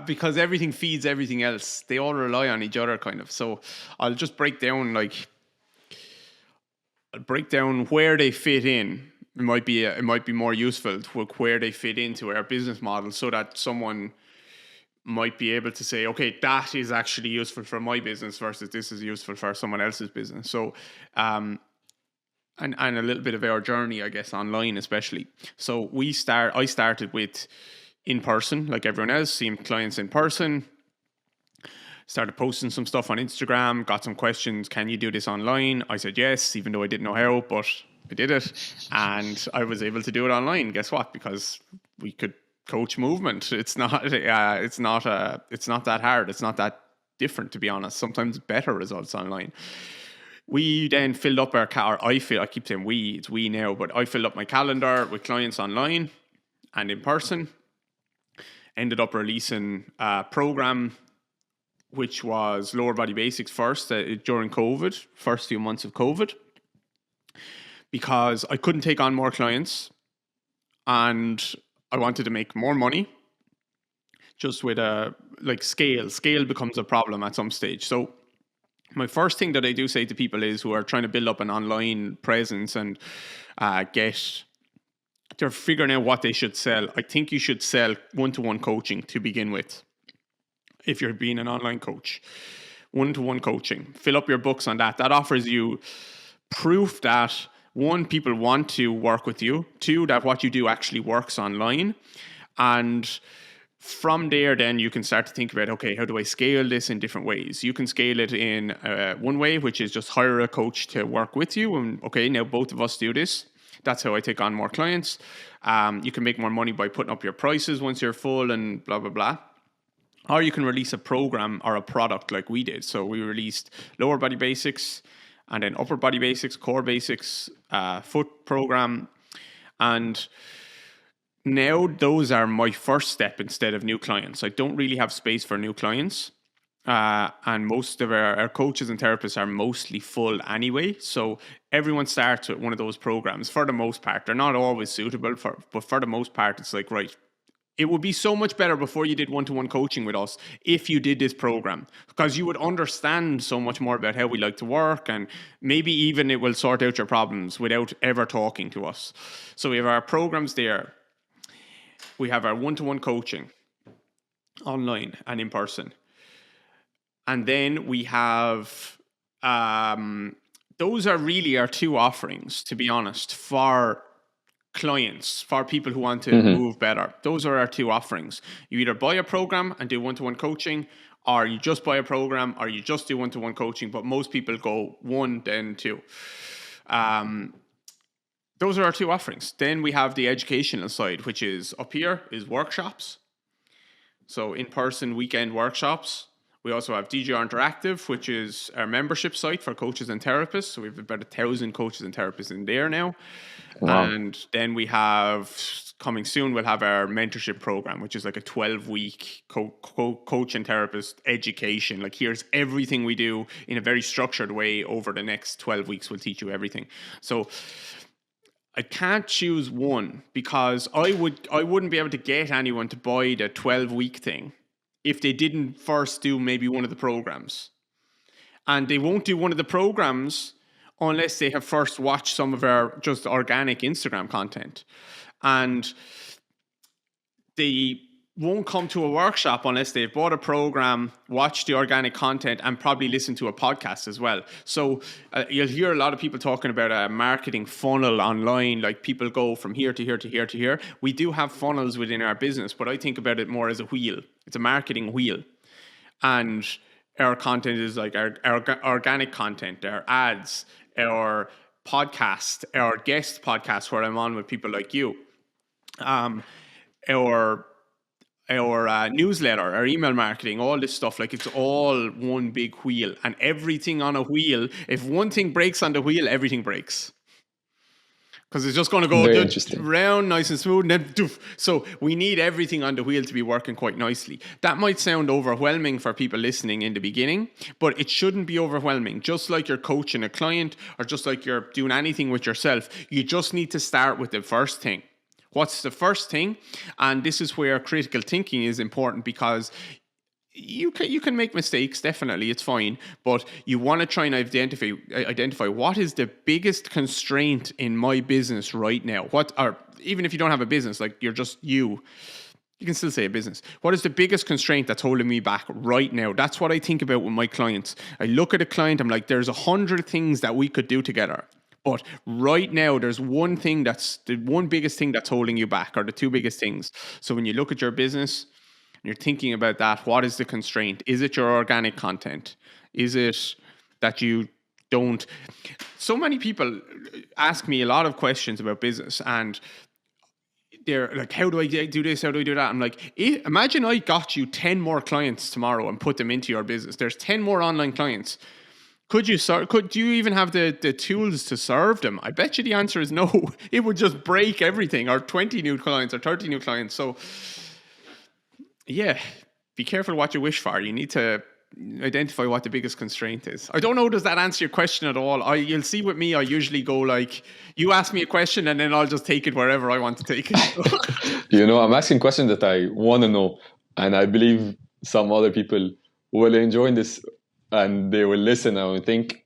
S1: because everything feeds everything else. They all rely on each other, kind of. So I'll just break down where they fit in. It might be more useful to where they fit into our business model, so that someone might be able to say, okay, that is actually useful for my business versus this is useful for someone else's business. So, and a little bit of our journey, I guess, online especially. So I started with in person, like everyone else, seeing clients in person. Started posting some stuff on Instagram, got some questions. Can you do this online? I said yes, even though I didn't know how, but I did it. And I was able to do it online. Guess what? Because we could coach movement. It's not that hard. It's not that different, to be honest. Sometimes better results online. We then filled up I keep saying we, it's we now, but I filled up my calendar with clients online and in person. Ended up releasing a program which was lower body basics first during COVID, first few months of COVID, because I couldn't take on more clients and I wanted to make more money. Just with scale becomes a problem at some stage. So my first thing that I do say to people is who are trying to build up an online presence and they're figuring out what they should sell. I think you should sell one-to-one coaching to begin with. If you're being an online coach, one-to-one coaching, fill up your books on that. That offers you proof that 1, people want to work with you. 2, that what you do actually works online. And from there, then you can start to think about, okay, how do I scale this in different ways? You can scale it in one way, which is just hire a coach to work with you. And okay, now both of us do this. That's how I take on more clients. You can make more money by putting up your prices once you're full and blah, blah, blah. Or you can release a program or a product like we did. So we released lower body basics and then upper body basics, core basics, foot program. And now those are my first step instead of new clients. I don't really have space for new clients. And most of our coaches and therapists are mostly full anyway. So everyone starts with one of those programs for the most part. They're not always suitable, but for the most part, it's like, right, It would be so much better before you did one-to-one coaching with us if you did this program, because you would understand so much more about how we like to work, and maybe even it will sort out your problems without ever talking to us. So we have our programs there. We have our one-to-one coaching online and in person. And then we have, those are really our two offerings, to be honest, for clients, for people who want to move better. Those are our two offerings. You either buy a program and do one-to-one coaching, or you just buy a program, or you just do one-to-one coaching. But most people go one, then two. Those are our two offerings. Then we have the educational side, which is up here, is workshops. So in-person weekend workshops. We also have DGR Interactive, which is our membership site for coaches and therapists. So we have about 1,000 coaches and therapists in there now. Wow. And then we have, coming soon, we'll have our mentorship program, which is like a 12-week coach and therapist education. Like, here's everything we do in a very structured way over the next 12 weeks. We'll teach you everything. So I can't choose one, because I wouldn't be able to get anyone to buy the 12-week thing if they didn't first do maybe one of the programs. And they won't do one of the programs unless they have first watched some of our just organic Instagram content. And they won't come to a workshop unless they've bought a program, watched the organic content, and probably listened to a podcast as well. So you'll hear a lot of people talking about a marketing funnel online, like people go from here to here to here to here. We do have funnels within our business, but I think about it more as a wheel. It's a marketing wheel. And our content is like our organic content, our ads, our podcast, our guest podcast where I'm on with people like you, our newsletter, our email marketing, all this stuff. Like, it's all one big wheel, and everything on a wheel. If one thing breaks on the wheel, everything breaks. Because it's just going to go round nice and smooth, and then doof. So we need everything on the wheel to be working quite nicely. That might sound overwhelming for people listening in the beginning, but it shouldn't be overwhelming. Just like you're coaching a client, or just like you're doing anything with yourself, you just need to start with the first thing. What's the first thing? And this is where critical thinking is important, because you can make mistakes, definitely, it's fine, but you want to try and identify what is the biggest constraint in my business right now. Or even if you don't have a business, like you're just you can still say a business. What is the biggest constraint that's holding me back right now? That's what I think about with my clients. I look at a client, I'm like, there's 100 things that we could do together. But right now, there's one thing that's the one biggest thing that's holding you back, or the two biggest things. So when you look at your business and you're thinking about that, what is the constraint? Is it your organic content? Is it that you don't? So many people ask me a lot of questions about business, and they're like, how do I do this? How do I do that? I'm like, imagine I got you 10 more clients tomorrow and put them into your business. There's 10 more online clients. Do you even have the tools to serve them? I bet you the answer is no. It would just break everything, or 20 new clients or 30 new clients. So yeah, be careful what you wish for. You need to identify what the biggest constraint is. I don't know, does that answer your question at all? You'll see with me, I usually go like, you ask me a question and then I'll just take it wherever I want to take it.
S2: I'm asking questions that I want to know, and I believe some other people will enjoy this. And they will listen and will think,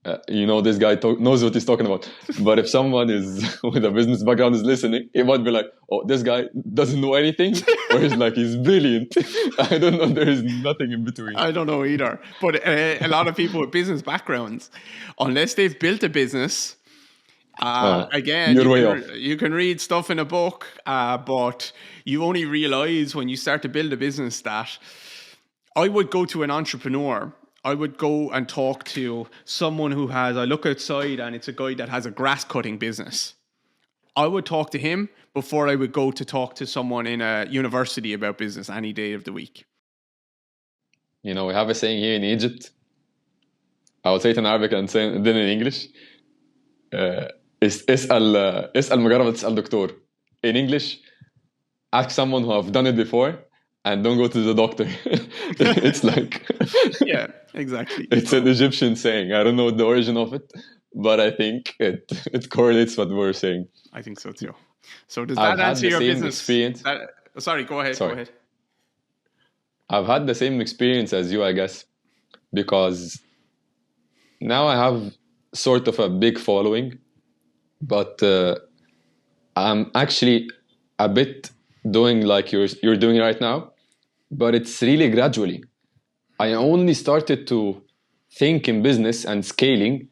S2: this guy knows what he's talking about. But if someone is with a business background is listening, he might be like, oh, this guy doesn't know anything. Or he's brilliant. I don't know. There is nothing in between.
S1: I don't know either. But a lot of people with business backgrounds, unless they've built a business, again, you can read stuff in a book, but you only realize when you start to build a business that I would go to an entrepreneur. I would go and talk to someone I look outside and it's a guy that has a grass cutting business. I would talk to him before I would go to talk to someone in a university about business any day of the week.
S2: We have a saying here in Egypt. I would say it in Arabic and then in English. اسأل مجرب تسأل دكتور. In English, ask someone who have done it before. And don't go to the doctor. It's like...
S1: yeah, exactly.
S2: It's an Egyptian saying. I don't know the origin of it, but I think it correlates what we're saying.
S1: I think so too. So does that answer your business?
S2: Experience.
S1: Sorry, go ahead.
S2: Sorry.
S1: Go ahead.
S2: I've had the same experience as you, I guess, because now I have sort of a big following, but I'm actually a bit doing like you're doing right now, but it's really gradually. I only started to think in business and scaling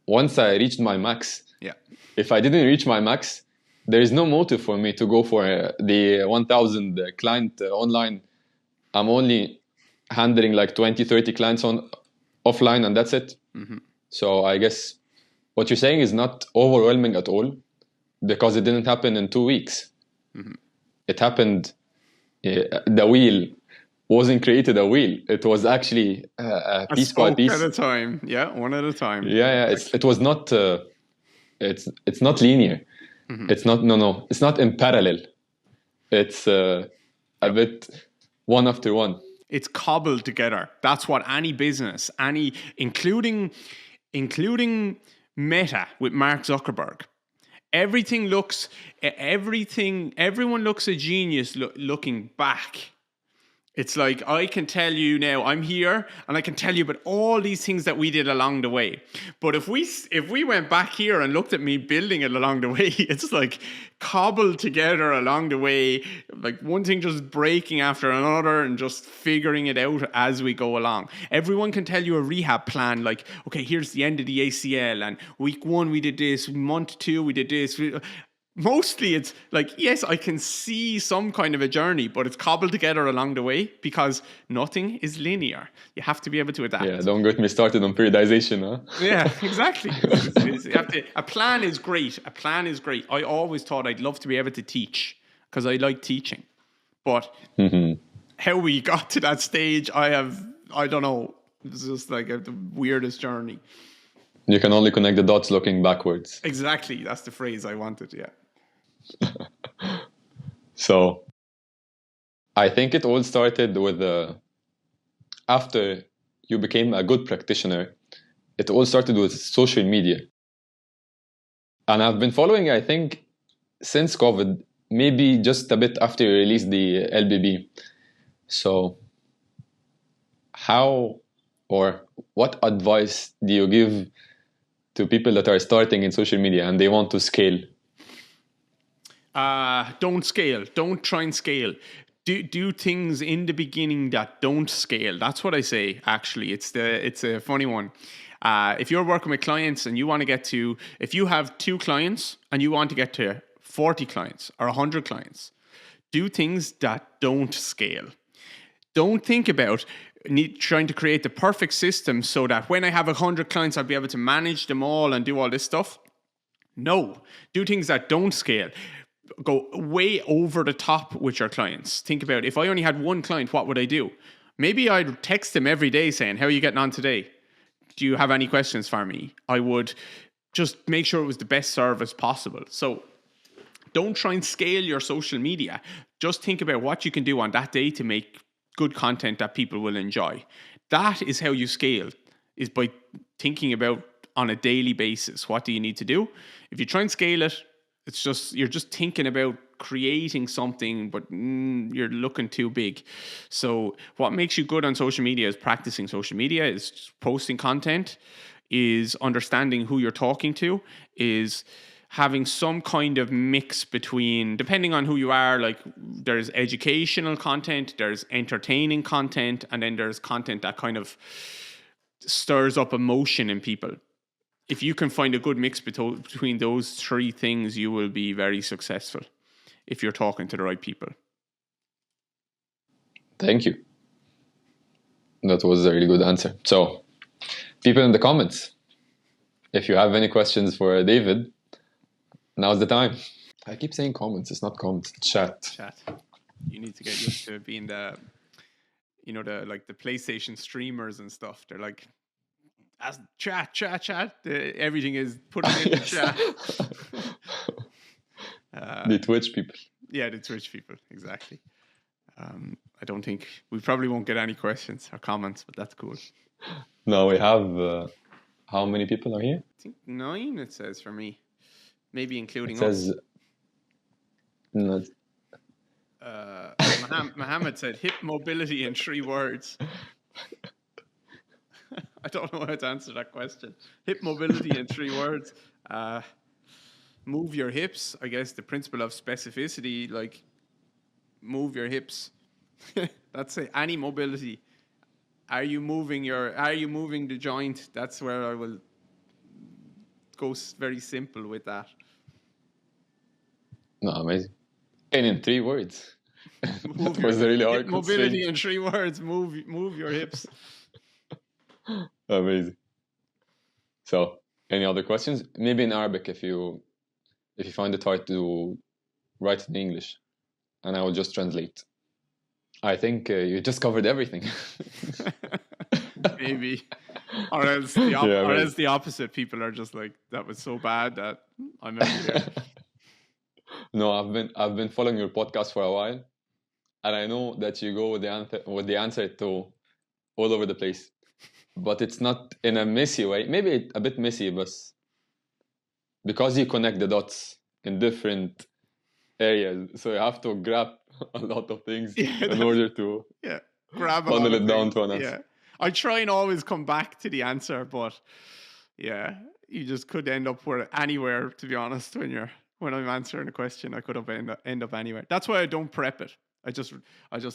S2: once I reached my max.
S1: Yeah.
S2: If I didn't reach my max, there is no motive for me to go for the 1,000 client online. I'm only handling like 20, 30 clients on offline, and that's it.
S1: Mm-hmm.
S2: So I guess what you're saying is not overwhelming at all, because it didn't happen in 2 weeks.
S1: Mm-hmm.
S2: It happened, the wheel wasn't created a wheel. It was actually a piece by piece.
S1: At a time. Yeah, one at a time.
S2: Yeah. It was not, it's not linear.
S1: Mm-hmm.
S2: It's not, no, it's not in parallel. It's a bit one after one.
S1: It's cobbled together. That's what any business, including Meta with Mark Zuckerberg. Everyone looks a genius looking back. It's like, I can tell you now, I'm here, and I can tell you about all these things that we did along the way. But if we went back here and looked at me building it along the way, it's like cobbled together along the way, like one thing just breaking after another and just figuring it out as we go along. Everyone can tell you a rehab plan, like, okay, here's the end of the ACL, and week 1 we did this, month 2 we did this. Mostly it's like, yes, I can see some kind of a journey, but it's cobbled together along the way because nothing is linear. You have to be able to adapt.
S2: Yeah, don't get me started on periodization, huh?
S1: Yeah, exactly. A plan is great. A plan is great. I always thought I'd love to be able to teach because I like teaching. But how we got to that stage, I don't know. It's just like the weirdest journey.
S2: You can only connect the dots looking backwards.
S1: Exactly. That's the phrase I wanted, yeah.
S2: So I think it all started with after you became a good practitioner, it all started with social media. And I've been following, I think, since COVID, maybe just a bit after you released the LBB. So how or what advice do you give to people that are starting in social media and they want to scale?
S1: Don't scale. Don't try and scale. Do things in the beginning that don't scale. That's what I say, actually. It's a funny one. If you're working with clients and you want to get to, if you have 2 clients and you want to get to 40 clients or 100 clients, do things that don't scale. Don't think about trying to create the perfect system so that when I have 100 clients, I'll be able to manage them all and do all this stuff. No, do things that don't scale. Go way over the top with your clients. Think about, if I only had 1 client, what would I do? Maybe I'd text them every day saying, how are you getting on today? Do you have any questions for me? I would just make sure it was the best service possible. So don't try and scale your social media. Just think about what you can do on that day to make good content that people will enjoy. That is how you scale, is by thinking about on a daily basis, what do you need to do? If you try and scale it, it's just, you're just thinking about creating something, but you're looking too big. So what makes you good on social media is practicing social media, is posting content, is understanding who you're talking to, is having some kind of mix between, depending on who you are, like there's educational content, there's entertaining content, and then there's content that kind of stirs up emotion in people. If you can find a good mix between those 3 things, you will be very successful if you're talking to the right people.
S2: Thank you. That was a really good answer. So, people in the comments, if you have any questions for David, now's the time. I keep saying comments. It's not comments. It's chat.
S1: Chat. You need to get used to being the PlayStation streamers and stuff. They're like, as chat. Everything is put in the chat.
S2: The Twitch people.
S1: Yeah, the Twitch people. Exactly. I don't think we probably won't get any questions or comments, but that's cool.
S2: No, we have. How many people are here?
S1: I think 9. It says for me, maybe including
S2: it says,
S1: us.
S2: No,
S1: Mohammed said hip mobility in 3 words. I don't know how to answer that question. Hip mobility in 3 words. Move your hips. I guess the principle of specificity, like move your hips. That's it. Any mobility. Are you moving the joint? That's where I will go very simple with that.
S2: No, amazing. And in 3 words. That was a really hard
S1: mobility in 3 words. Move your hips.
S2: Amazing. So, any other questions? Maybe in Arabic, if you find it hard to write in English, and I will just translate. I think you just covered everything.
S1: Maybe, or else the opposite. People are just like, that was so bad that I'm out here.
S2: No, I've been following your podcast for a while, and I know that you go with the answer to all over the place, but it's not in a messy way. Maybe a bit messy, but because you connect the dots in different areas, so you have to grab a lot of things in order to funnel it down to an answer.
S1: Yeah, I try and always come back to the answer, but yeah, you just could end up anywhere. To be honest, when I'm answering a question, I could end up anywhere. That's why I don't prep it. I just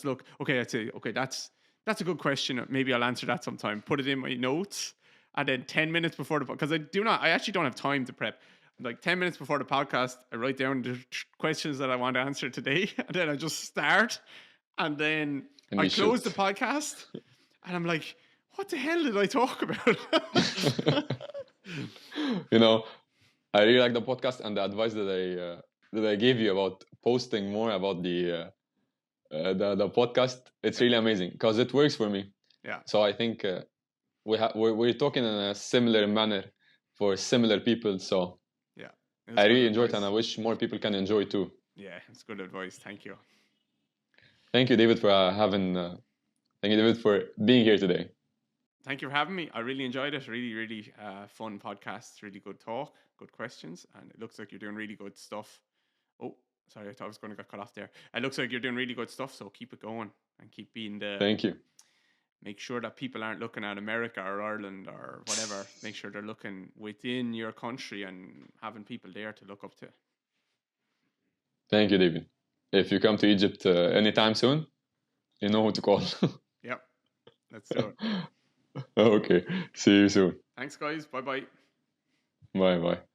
S1: look. Okay, I'd say, okay, that's a good question. Maybe I'll answer that sometime. Put it in my notes, and then 10 minutes before because I actually don't have time to prep. Like 10 minutes before the podcast, I write down the questions that I want to answer today, and then I just start, and then I close the podcast, and I'm like, what the hell did I talk about?
S2: I really like the podcast and the advice that I gave you about posting more about the podcast. It's really amazing because it works for me.
S1: Yeah.
S2: So I think we're talking in a similar manner for similar people. So
S1: yeah,
S2: I really enjoyed it, and I wish more people can enjoy too.
S1: Yeah, it's good advice. Thank you.
S2: Thank you, David, for thank you, David, for being here today.
S1: Thank you for having me. I really enjoyed it. Really, really fun podcast. Really good talk. Good questions. And it looks like you're doing really good stuff. Oh, sorry. I thought I was going to get cut off there. It looks like you're doing really good stuff. So keep it going and keep being
S2: Thank you.
S1: Make sure that people aren't looking at America or Ireland or whatever. Make sure they're looking within your country and having people there to look up to.
S2: Thank you, David. If you come to Egypt anytime soon, you know who to call.
S1: Yep. Let's do it.
S2: Okay. See you soon.
S1: Thanks, guys. Bye-bye.
S2: Bye-bye.